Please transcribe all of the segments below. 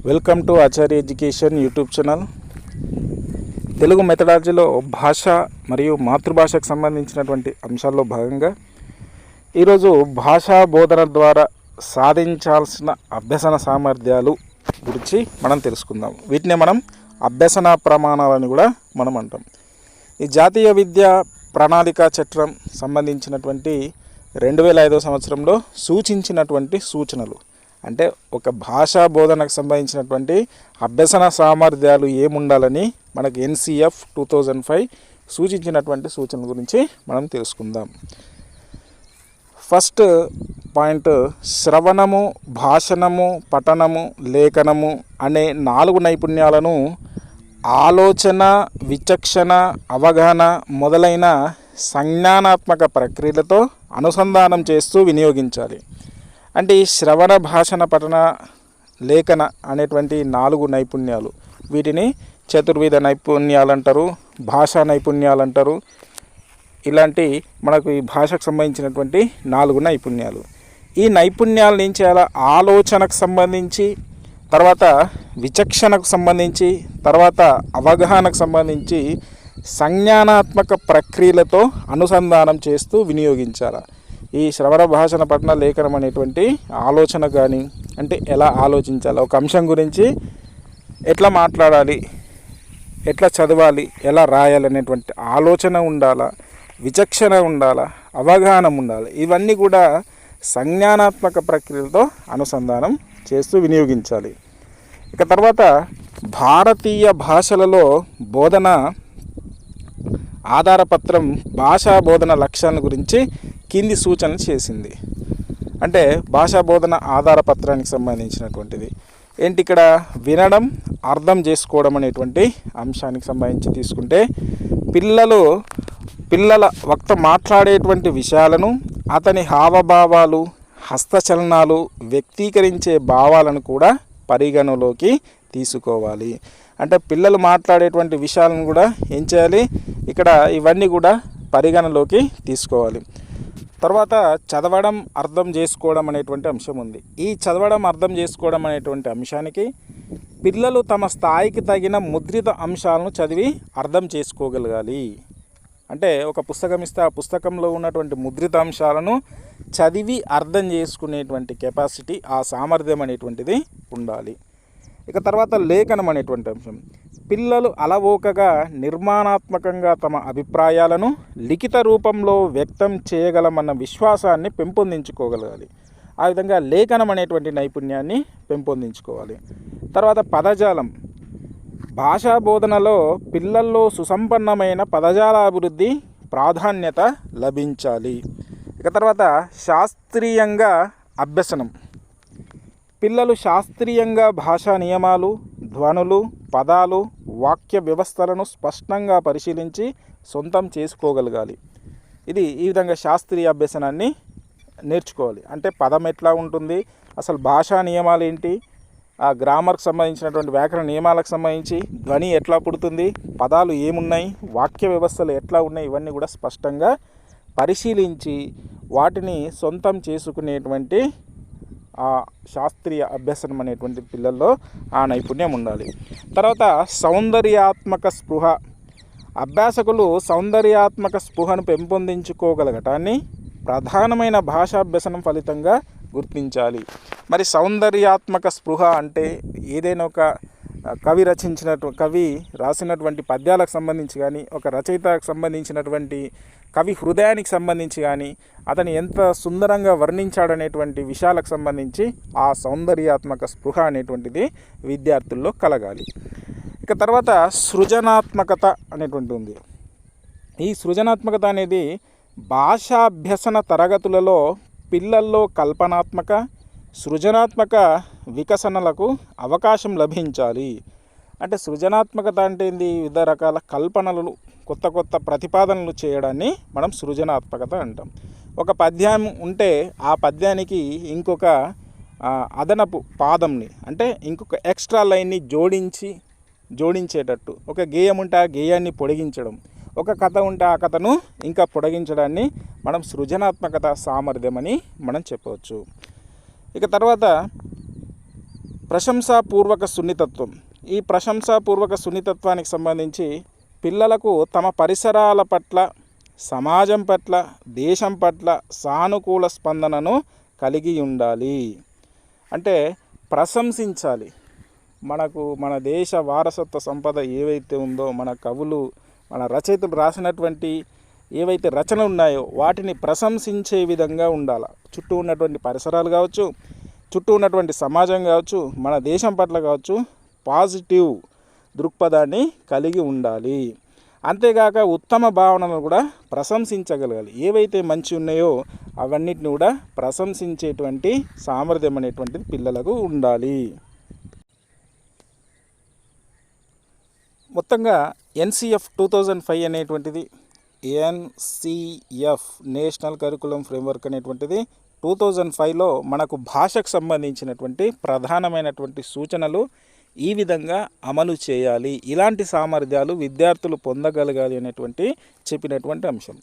Welcome to Acharya education YouTube channel. Telugu మెథడాలజీలో భాష మరియు మాతృభాషకు సంబంధించినటువంటి అంశాల్లో భాగంగా ఈరోజు భాషా బోధన ద్వారా సాధించాల్సిన అభ్యసన సామర్థ్యాలు గురించి మనం తెలుసుకుందాం. వీటిని మనం అభ్యసన ప్రమాణాలని కూడా మనం అంటాం. ఈ జాతీయ విద్యా ప్రణాళిక చట్టం సంబంధించినటువంటి 2005 సంవత్సరంలో సూచించినటువంటి సూచనలు అంటే ఒక భాషా బోధనకు సంబంధించినటువంటి అభ్యసన సామర్థ్యాలు ఏముండాలని మనకు NCF 2005 సూచించినటువంటి సూచనల గురించి మనం తెలుసుకుందాం. ఫస్ట్ పాయింట్, శ్రవణము, భాషణము, పఠనము, లేఖనము అనే 4 నైపుణ్యాలను ఆలోచన, విచక్షణ, అవగాహన మొదలైన సంజ్ఞానాత్మక ప్రక్రియలతో అనుసంధానం చేస్తూ వినియోగించాలి. అంటే ఈ శ్రవణ, భాషణ, పఠన, లేఖన అనేటువంటి 4 నైపుణ్యాలు, వీటిని చతుర్విధ నైపుణ్యాలు అంటారు, భాషా నైపుణ్యాలు అంటారు. ఇలాంటి మనకు ఈ భాషకు సంబంధించినటువంటి 4 నైపుణ్యాలు. ఈ నైపుణ్యాల నుంచి అలా ఆలోచనకు సంబంధించి, తర్వాత విచక్షణకు సంబంధించి, తర్వాత అవగాహనకు సంబంధించి సంజ్ఞానాత్మక ప్రక్రియలతో అనుసంధానం చేస్తూ వినియోగించాలి. ఈ శ్రవణ, భాషణ, పఠన, లేఖనం అనేటువంటి ఆలోచన కానీ, అంటే ఎలా ఆలోచించాలి, ఒక అంశం గురించి ఎట్లా మాట్లాడాలి, ఎట్లా చదవాలి, ఎలా రాయాలి అనేటువంటి ఆలోచన ఉండాలా, విచక్షణ ఉండాలా, అవగాహన ఉండాలి. ఇవన్నీ కూడా సంజ్ఞానాత్మక ప్రక్రియలతో అనుసంధానం చేస్తూ వినియోగించాలి. ఇక తర్వాత భారతీయ భాషలలో బోధన ఆధారపత్రం భాషా బోధన లక్ష్యాల గురించి కింది సూచనలు చేసింది. అంటే భాషా బోధన ఆధారపత్రానికి సంబంధించినటువంటిది ఏంటి, ఇక్కడ వినడం, అర్థం చేసుకోవడం అనేటువంటి అంశానికి సంబంధించి తీసుకుంటే పిల్లల వక్త మాట్లాడేటువంటి విషయాలను, అతని హావభావాలు, హస్తచలనాలు, వ్యక్తీకరించే భావాలను కూడా పరిగణలోకి తీసుకోవాలి. అంటే పిల్లలు మాట్లాడేటువంటి విషయాలను కూడా ఏం చేయాలి, ఇక్కడ ఇవన్నీ కూడా పరిగణలోకి తీసుకోవాలి. తర్వాత చదవడం, అర్థం చేసుకోవడం అనేటువంటి అంశం ఉంది. ఈ చదవడం, అర్థం చేసుకోవడం అనేటువంటి అంశానికి పిల్లలు తమ స్థాయికి తగిన ముద్రిత అంశాలను చదివి అర్థం చేసుకోగలగాలి. అంటే ఒక పుస్తకం ఇస్తే ఆ పుస్తకంలో ఉన్నటువంటి ముద్రిత అంశాలను చదివి అర్థం చేసుకునేటువంటి కెపాసిటీ, ఆ సామర్థ్యం అనేటువంటిది ఉండాలి. ఇక తర్వాత లేఖనం అనేటువంటి అంశం, పిల్లలు అలవోకగా నిర్మాణాత్మకంగా తమ అభిప్రాయాలను లిఖిత రూపంలో వ్యక్తం చేయగలమన్న విశ్వాసాన్ని పెంపొందించుకోగలగాలి. ఆ విధంగా లేఖనం అనేటువంటి నైపుణ్యాన్ని పెంపొందించుకోవాలి. తర్వాత పదజాలం, భాషా బోధనలో పిల్లల్లో సుసంపన్నమైన పదజాల అభివృద్ధి ప్రాధాన్యత లభించాలి. ఇక తర్వాత శాస్త్రీయంగా అభ్యసనం, పిల్లలు శాస్త్రీయంగా భాషా నియమాలు, ధ్వనులు, పదాలు, వాక్య వ్యవస్థలను స్పష్టంగా పరిశీలించి సొంతం చేసుకోగలగాలి. ఈ విధంగా శాస్త్రీయ అభ్యసనాన్ని నేర్చుకోవాలి. అంటే పదం ఎట్లా ఉంటుంది, అసలు భాషా నియమాలు ఏంటి, ఆ గ్రామర్కి సంబంధించినటువంటి వ్యాకరణ నియమాలకు సంబంధించి ధ్వని ఎట్లా పుడుతుంది, పదాలు ఏమున్నాయి, వాక్య వ్యవస్థలు ఎట్లా ఉన్నాయి, ఇవన్నీ కూడా స్పష్టంగా పరిశీలించి వాటిని సొంతం చేసుకునేటువంటి ఆ శాస్త్రీయ అభ్యసనం అనేటువంటి పిల్లల్లో ఆ నైపుణ్యం ఉండాలి. తర్వాత సౌందర్యాత్మక స్పృహ, అభ్యాసకులు సౌందర్యాత్మక స్పృహను పెంపొందించుకోగలగటాన్ని ప్రధానమైన భాషాభ్యసనం ఫలితంగా గుర్తించాలి. మరి సౌందర్యాత్మక స్పృహ అంటే ఏదైనా ఒక కవి రాసినటువంటి పద్యాలకు సంబంధించి కానీ, ఒక రచయితకు సంబంధించినటువంటి కవి హృదయానికి సంబంధించి కానీ, అతను ఎంత సుందరంగా వర్ణించాడనేటువంటి విషయాలకు సంబంధించి ఆ సౌందర్యాత్మక స్పృహ అనేటువంటిది విద్యార్థుల్లో కలగాలి. ఇక తర్వాత సృజనాత్మకత అనేటువంటి ఉంది. ఈ సృజనాత్మకత అనేది భాషాభ్యసన తరగతులలో పిల్లల్లో కల్పనాత్మక, సృజనాత్మక వికసనలకు అవకాశం లభించాలి. అంటే సృజనాత్మకత అంటే ఏంది, వివిధ రకాల కల్పనలు, కొత్త కొత్త ప్రతిపాదనలు చేయడాన్ని మనం సృజనాత్మకత అంటాం. ఒక పద్యం ఉంటే ఆ పద్యానికి ఇంకొక అదనపు పాదంని, అంటే ఇంకొక ఎక్స్ట్రా లైన్ని జోడించేటట్టు, ఒక గేయం ఉంటే ఆ గేయాన్ని పొడిగించడం, ఒక కథ ఉంటే ఆ కథను ఇంకా పొడిగించడాన్ని మనం సృజనాత్మకత సామర్థ్యం అని మనం చెప్పవచ్చు. ఇక తర్వాత ప్రశంసాపూర్వక సున్నితత్వం. ఈ ప్రశంసాపూర్వక సున్నితత్వానికి సంబంధించి పిల్లలకు తమ పరిసరాల పట్ల, సమాజం పట్ల, దేశం పట్ల సానుకూల స్పందనను కలిగి ఉండాలి. అంటే ప్రశంసించాలి. మన దేశ వారసత్వ సంపద ఏవైతే ఉందో, మన కవులు, మన రచయితలు రాసినటువంటి ఏవైతే రచనలు ఉన్నాయో వాటిని ప్రశంసించే విధంగా ఉండాలి. చుట్టూ ఉన్నటువంటి పరిసరాలు కావచ్చు, చుట్టూ ఉన్నటువంటి సమాజం కావచ్చు, మన దేశం పట్ల కావచ్చు పాజిటివ్ దృక్పథాన్ని కలిగి ఉండాలి. అంతేగాక ఉత్తమ భావనను కూడా ప్రశంసించగలగాలి. ఏవైతే మంచి ఉన్నాయో అవన్నిటిని కూడా ప్రశంసించేటువంటి సామర్థ్యం అనేటువంటిది పిల్లలకు ఉండాలి. మొత్తంగా NCF 2005 అనేటువంటిది, NCF నేషనల్ కరికులం ఫ్రేమ్వర్క్ అనేటువంటిది 2005లో మనకు భాషకు సంబంధించినటువంటి ప్రధానమైనటువంటి సూచనలు ఈ విధంగా అమలు చేయాలి, ఇలాంటి సామర్థ్యాలు విద్యార్థులు పొందగలగాలి అనేటువంటి చెప్పినటువంటి అంశం.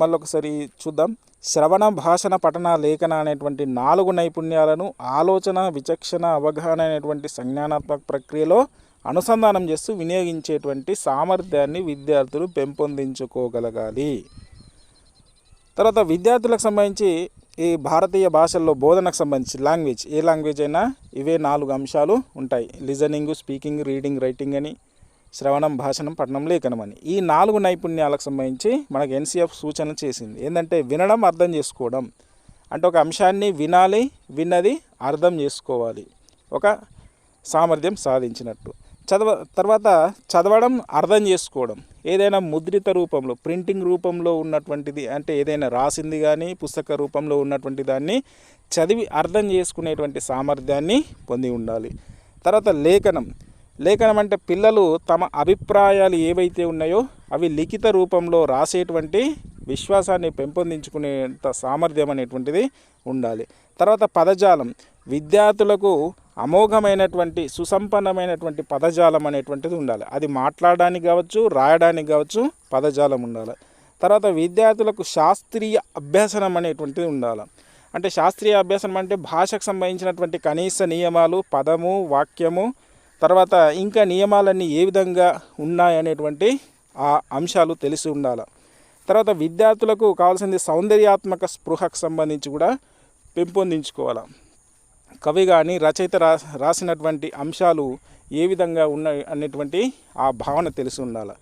మళ్ళొకసారి చూద్దాం. శ్రవణ, భాషణ, పఠన, లేఖన అనేటువంటి 4 నైపుణ్యాలను ఆలోచన, విచక్షణ, అవగాహన అనేటువంటి సంజ్ఞానాత్మక ప్రక్రియలో అనుసంధానం చేస్తూ వినియోగించేటువంటి సామర్థ్యాన్ని విద్యార్థులు పెంపొందించుకోగలగాలి. తర్వాత విద్యార్థులకు సంబంధించి ఈ భారతీయ భాషల్లో బోధనకు సంబంధించి లాంగ్వేజ్, ఏ లాంగ్వేజ్ అయినా ఇవే 4 అంశాలు ఉంటాయి. లిజనింగ్, స్పీకింగ్, రీడింగ్, రైటింగ్ అని, శ్రవణం, భాషణం, పఠనం, లేఖనం అని. ఈ 4 నైపుణ్యాలకు సంబంధించి మనకు NCF సూచన చేసింది. ఏంటంటే వినడం, అర్థం చేసుకోవడం. అంటే ఒక అంశాన్ని వినాలి, విన్నది అర్థం చేసుకోవాలి, ఒక సామర్థ్యం సాధించినట్టు. తర్వాత చదవడం, అర్థం చేసుకోవడం. ఏదైనా ముద్రిత రూపంలో, ప్రింటింగ్ రూపంలో ఉన్నటువంటిది, అంటే ఏదైనా రాసింది కానీ పుస్తక రూపంలో ఉన్నటువంటి దాన్ని చదివి అర్థం చేసుకునేటువంటి సామర్థ్యాన్ని పొంది ఉండాలి. తర్వాత లేఖనం అంటే పిల్లలు తమ అభిప్రాయాలు ఏవైతే ఉన్నాయో అవి లిఖిత రూపంలో రాసేటువంటి విశ్వాసాన్ని పెంపొందించుకునేంత సామర్థ్యం అనేటువంటిది ఉండాలి. తర్వాత పదజాలం, విద్యార్థులకు అమోఘమైనటువంటి సుసంపన్నమైనటువంటి పదజాలం అనేటువంటిది ఉండాలి. అది మాట్లాడడానికి కావచ్చు, రాయడానికి కావచ్చు పదజాలం ఉండాలి. తర్వాత విద్యార్థులకు శాస్త్రీయ అభ్యాసనం అనేటువంటిది ఉండాలి. అంటే శాస్త్రీయ అభ్యాసనం అంటే భాషకు సంబంధించినటువంటి కనీస నియమాలు, పదము, వాక్యము, తర్వాత ఇంకా నియమాలన్నీ ఏ విధంగా ఉన్నాయనేటువంటి ఆ అంశాలు తెలిసి ఉండాలి. తర్వాత విద్యార్థులకు కావాల్సింది సౌందర్యాత్మక స్పృహకు సంబంధించి కూడా పెంపొందించుకోవాలి. కవి కానీ రచయిత రాసినటువంటి అంశాలు ఏ విధంగా ఉన్నాయి అనేటువంటి ఆ భావన తెలిసి ఉండాలి.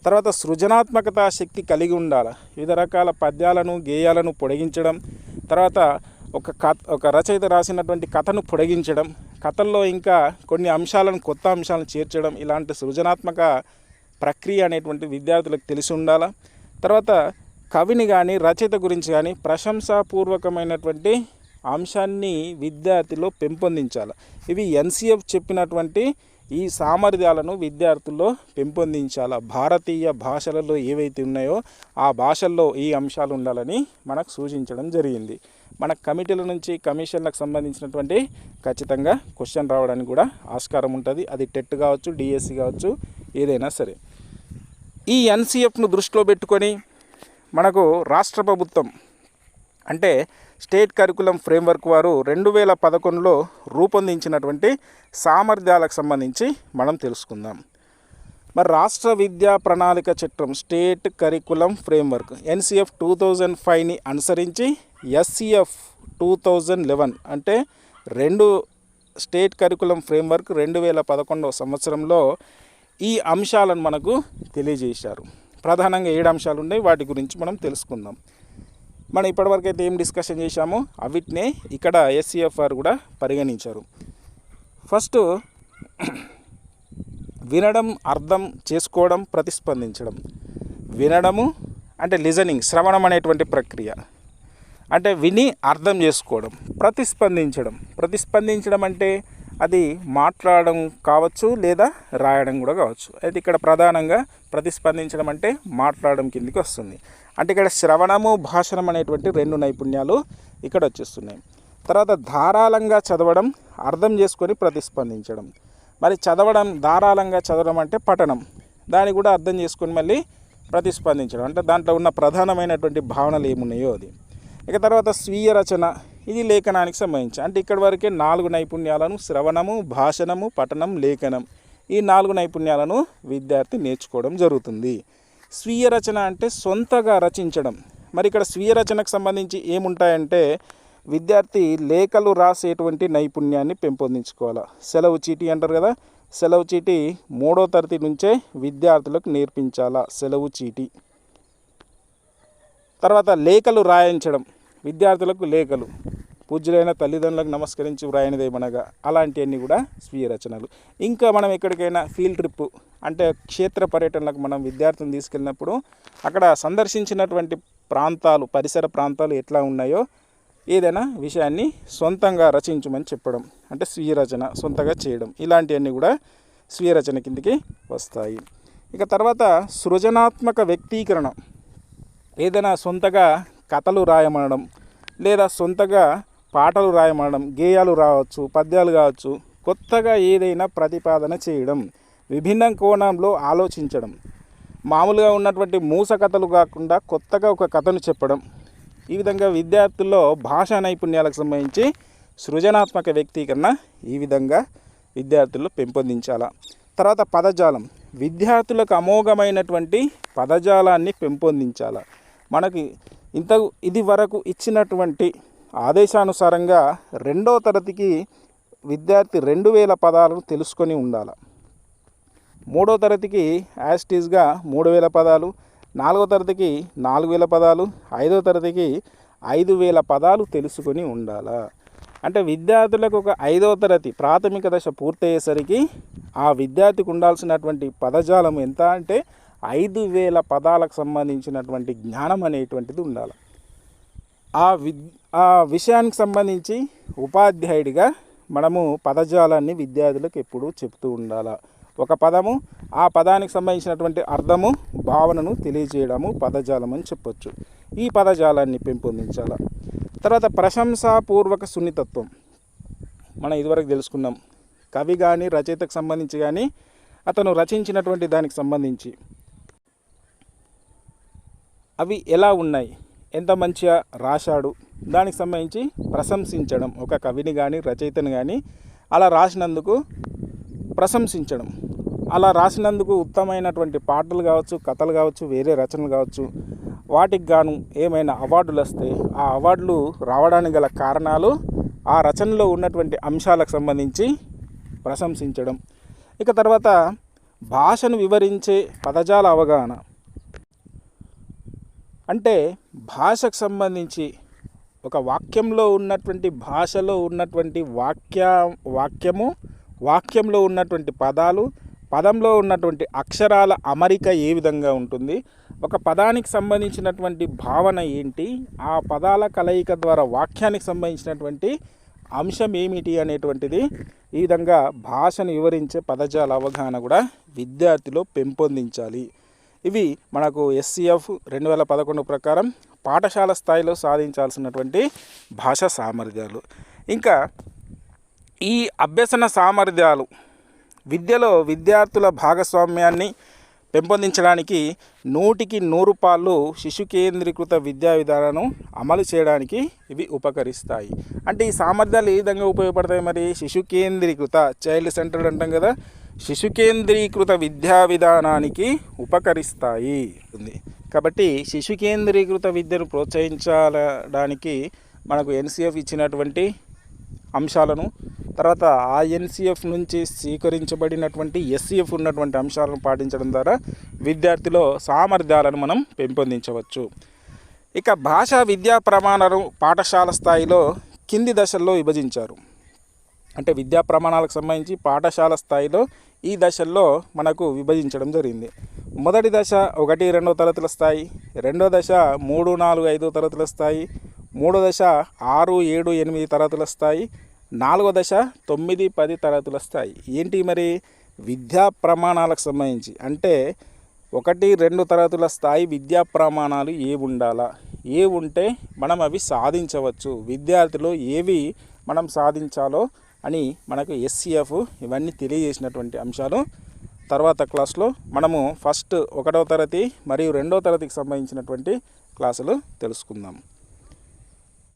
తర్వాత సృజనాత్మకత శక్తి కలిగి ఉండాలి. వివిధ రకాల పద్యాలను, గేయాలను పొడిగించడం, తర్వాత ఒక రచయిత రాసినటువంటి కథను పొడిగించడం, కథల్లో ఇంకా కొన్ని అంశాలను, కొత్త అంశాలను చేర్చడం, ఇలాంటి సృజనాత్మక ప్రక్రియ అనేటువంటి విద్యార్థులకు తెలిసి ఉండాలి. తర్వాత కవిని కానీ రచయిత గురించి కానీ ప్రశంసాపూర్వకమైనటువంటి అంశాన్ని విద్యార్థిలో పెంపొందించాలి. ఇవి NCF చెప్పినటువంటి ఈ సామర్థ్యాలను విద్యార్థుల్లో పెంపొందించాలి. భారతీయ భాషలలో ఏవైతే ఉన్నాయో ఆ భాషల్లో ఈ అంశాలు ఉండాలని మనకు సూచించడం జరిగింది. మన కమిటీల నుంచి కమిషన్లకు సంబంధించినటువంటి ఖచ్చితంగా క్వశ్చన్ రావడానికి కూడా ఆస్కారం ఉంటుంది. అది టెట్ కావచ్చు, DSC కావచ్చు, ఏదైనా సరే. ఈ NCFను దృష్టిలో పెట్టుకొని మనకు రాష్ట్ర ప్రభుత్వం అంటే స్టేట్ కరికులం ఫ్రేమ్వర్క్ వారు 2011లో రూపొందించినటువంటి సామర్థ్యాలకు సంబంధించి మనం తెలుసుకుందాం. మరి రాష్ట్ర విద్యా ప్రణాళిక చట్టం స్టేట్ కరికులం ఫ్రేమ్వర్క్ NCF 2005ని అనుసరించి SCF 2011 అంటే 2 స్టేట్ కరికులం ఫ్రేమ్వర్క్ 2011వ సంవత్సరంలో ఈ అంశాలను మనకు తెలియజేశారు. ప్రధానంగా 7 అంశాలు ఉన్నాయి. వాటి గురించి మనం తెలుసుకుందాం. మనం ఇప్పటివరకు అయితే ఏం డిస్కషన్ చేశామో అవిటినే ఇక్కడ SCF వారు కూడా పరిగణించారు. ఫస్ట్ వినడం, అర్థం చేసుకోవడం, ప్రతిస్పందించడం. వినడము అంటే లిజనింగ్, శ్రవణం అనేటువంటి ప్రక్రియ, అంటే విని అర్థం చేసుకోవడం. ప్రతిస్పందించడం అంటే అది మాట్లాడడం కావచ్చు లేదా రాయడం కూడా కావచ్చు. అయితే ఇక్కడ ప్రధానంగా ప్రతిస్పందించడం అంటే మాట్లాడడం కిందికి వస్తుంది. అంటే ఇక్కడ శ్రవణము, భాషణం అనేటువంటి 2 నైపుణ్యాలు ఇక్కడ వచ్చేస్తున్నాయి. తర్వాత ధారాళంగా చదవడం, అర్థం చేసుకొని ప్రతిస్పందించడం. మరి ధారాళంగా చదవడం అంటే పఠనం, దాన్ని కూడా అర్థం చేసుకొని మళ్ళీ ప్రతిస్పందించడం, అంటే దాంట్లో ఉన్న ప్రధానమైనటువంటి భావనలు ఏమున్నాయో అది. ఇక తర్వాత స్వీయ రచన, ఇది లేఖనానికి సంబంధించి. అంటే ఇక్కడి వరకే 4 నైపుణ్యాలను శ్రవణము, భాషణము, పఠనం, లేఖనం, ఈ 4 నైపుణ్యాలను విద్యార్థి నేర్చుకోవడం జరుగుతుంది. స్వీయ రచన అంటే సొంతగా రచించడం. మరి ఇక్కడ స్వీయ రచనకు సంబంధించి ఏముంటాయంటే విద్యార్థి లేఖలు రాసేటువంటి నైపుణ్యాన్ని పెంపొందించుకోవాలి. సెలవు చీటీ అంటారు కదా, సెలవు చీటీ 3వ తరగతి నుంచే విద్యార్థులకు నేర్పించాలా సెలవు చీటీ. తర్వాత లేఖలు రాయించడం, విద్యార్థులకు లేఖలు పూజ్యులైన తల్లిదండ్రులకు నమస్కరించి వ్రాయనిదేమనగా, అలాంటివన్నీ కూడా స్వీయ రచనలు. ఇంకా మనం ఎక్కడికైనా ఫీల్డ్ ట్రిప్ అంటే క్షేత్ర పర్యటనలకు మనం విద్యార్థులను తీసుకెళ్ళినప్పుడు అక్కడ సందర్శించినటువంటి ప్రాంతాలు, పరిసర ప్రాంతాలు ఎట్లా ఉన్నాయో ఏదైనా విషయాన్ని సొంతంగా రచించమని చెప్పడం, అంటే స్వీయ రచన సొంతగా చేయడం, ఇలాంటివన్నీ కూడా స్వీయ రచన కిందకి వస్తాయి. ఇక తర్వాత సృజనాత్మక వ్యక్తీకరణ, ఏదైనా సొంతగా కథలు రాయమనడం లేదా సొంతగా పాటలు రాయమనడం, గేయాలు రావచ్చు, పద్యాలు కావచ్చు, కొత్తగా ఏదైనా ప్రతిపాదన చేయడం, విభిన్న కోణంలో ఆలోచించడం, మామూలుగా ఉన్నటువంటి మూస కథలు కాకుండా కొత్తగా ఒక కథను చెప్పడం. ఈ విధంగా విద్యార్థుల్లో భాషా నైపుణ్యాలకు సంబంధించి సృజనాత్మక వ్యక్తీకరణ ఈ విధంగా విద్యార్థుల్లో పెంపొందించాల. తర్వాత పదజాలం, విద్యార్థులకు అమోఘమైనటువంటి పదజాలాన్ని పెంపొందించాల. మనకి ఇది వరకు ఇచ్చినటువంటి ఆదేశానుసారంగా 2వ తరగతికి విద్యార్థి 2000 పదాలను తెలుసుకొని ఉండాలి. 3వ తరగతికి యాస్టీస్గా 3000 పదాలు, 4వ తరగతికి 4000 పదాలు, 5వ తరగతికి 5000 పదాలు తెలుసుకొని ఉండాలా. అంటే విద్యార్థులకు ఒక 5వ తరగతి ప్రాథమిక దశ పూర్తయ్యేసరికి ఆ విద్యార్థికి ఉండాల్సినటువంటి పదజాలం ఎంత అంటే 5000 పదాలకు సంబంధించినటువంటి జ్ఞానం అనేటువంటిది ఉండాలి. ఆ విషయానికి సంబంధించి ఉపాధ్యాయుడిగా మనము పదజాలాన్ని విద్యార్థులకు ఎప్పుడూ చెప్తూ ఉండాలి. ఒక పదము, ఆ పదానికి సంబంధించినటువంటి అర్థము, భావనను తెలియజేయడము పదజాలం అని చెప్పొచ్చు. ఈ పదజాలాన్ని పెంపొందించాలి. తర్వాత ప్రశంసాపూర్వక సున్నితత్వం, మనం ఇదివరకు తెలుసుకున్నాం. కవి కానీ రచయితకు సంబంధించి కానీ అతను రచించినటువంటి దానికి సంబంధించి అవి ఎలా ఉన్నాయి, ఎంత మంచిగా రాశాడు, దానికి సంబంధించి ప్రశంసించడం. ఒక కవిని కానీ రచయితను కానీ అలా రాసినందుకు ప్రశంసించడం, అలా రాసినందుకు ఉత్తమమైనటువంటి పాటలు కావచ్చు, కథలు కావచ్చు, వేరే రచనలు కావచ్చు, వాటికి గాను ఏమైనా అవార్డులు వస్తే ఆ అవార్డులు రావడానికి గల కారణాలు ఆ రచనలో ఉన్నటువంటి అంశాలకు సంబంధించి ప్రశంసించడం. ఇక తర్వాత భాషను వివరించే పదజాల అవగాహన, అంటే భాషకు సంబంధించి ఒక వాక్యంలో ఉన్నటువంటి భాషలో ఉన్నటువంటి వాక్యంలో ఉన్నటువంటి పదాలు, పదంలో ఉన్నటువంటి అక్షరాల అమరిక ఏ విధంగా ఉంటుంది, ఒక పదానికి సంబంధించినటువంటి భావన ఏంటి, ఆ పదాల కలయిక ద్వారా వాక్యానికి సంబంధించినటువంటి అంశం ఏమిటి అనేటువంటిది ఈ విధంగా భాషను వివరించే పదజాల అవగాహన కూడా విద్యార్థిలో పెంపొందించాలి. ఇవి మనకు SCF 2011 ప్రకారం పాఠశాల స్థాయిలో సాధించాల్సినటువంటి భాషా సామర్థ్యాలు. ఇంకా ఈ అభ్యసన సామర్థ్యాలు విద్యలో విద్యార్థుల భాగస్వామ్యాన్ని పెంపొందించడానికి 100కి 100 పాళ్ళు శిశు కేంద్రీకృత విద్యా విధానాలను అమలు చేయడానికి ఇవి ఉపకరిస్తాయి. అంటే ఈ సామర్థ్యాలు ఏ విధంగా ఉపయోగపడతాయి? మరి శిశు కేంద్రీకృత, చైల్డ్ సెంటర్డ్ అంటాం కదా, శిశు కేంద్రీకృత విద్యా విధానానికి ఉపకరిస్తాయి. కాబట్టి శిశు కేంద్రీకృత విద్యను ప్రోత్సహించడానికి మనకు NCF ఇచ్చినటువంటి అంశాలను, తర్వాత ఆ NCF నుంచి స్వీకరించబడినటువంటి SCF ఉన్నటువంటి అంశాలను పాటించడం ద్వారా విద్యార్థిలో సామర్థ్యాలను మనం పెంపొందించవచ్చు. ఇక భాషా విద్యా ప్రమాణాలను పాఠశాల స్థాయిలో కింది దశల్లో విభజించారు. అంటే విద్యా ప్రమాణాలకు సంబంధించి పాఠశాల స్థాయిలో ఈ దశల్లో మనకు విభజించడం జరిగింది. మొదటి దశ 1, 2వ తరగతుల స్థాయి, రెండో దశ 3, 4, 5వ తరగతుల స్థాయి, మూడో దశ 6, 7, 8 తరగతుల స్థాయి, 4వ దశ 9, 10 తరగతుల స్థాయి. ఏంటి మరి విద్యా ప్రమాణాలకు సంబంధించి అంటే 1, 2 తరగతుల స్థాయి విద్యా ప్రమాణాలు ఉండాలా, ఉంటే మనం అవి సాధించవచ్చు, విద్యార్థిలో ఏవి మనం సాధించాలో అని మనకు SCF ఇవన్నీ తెలియజేసినటువంటి అంశాలు తర్వాత క్లాస్లో మనము ఫస్ట్ 1వ తరగతి మరియు 2వ తరగతికి సంబంధించినటువంటి క్లాసులు తెలుసుకుందాం.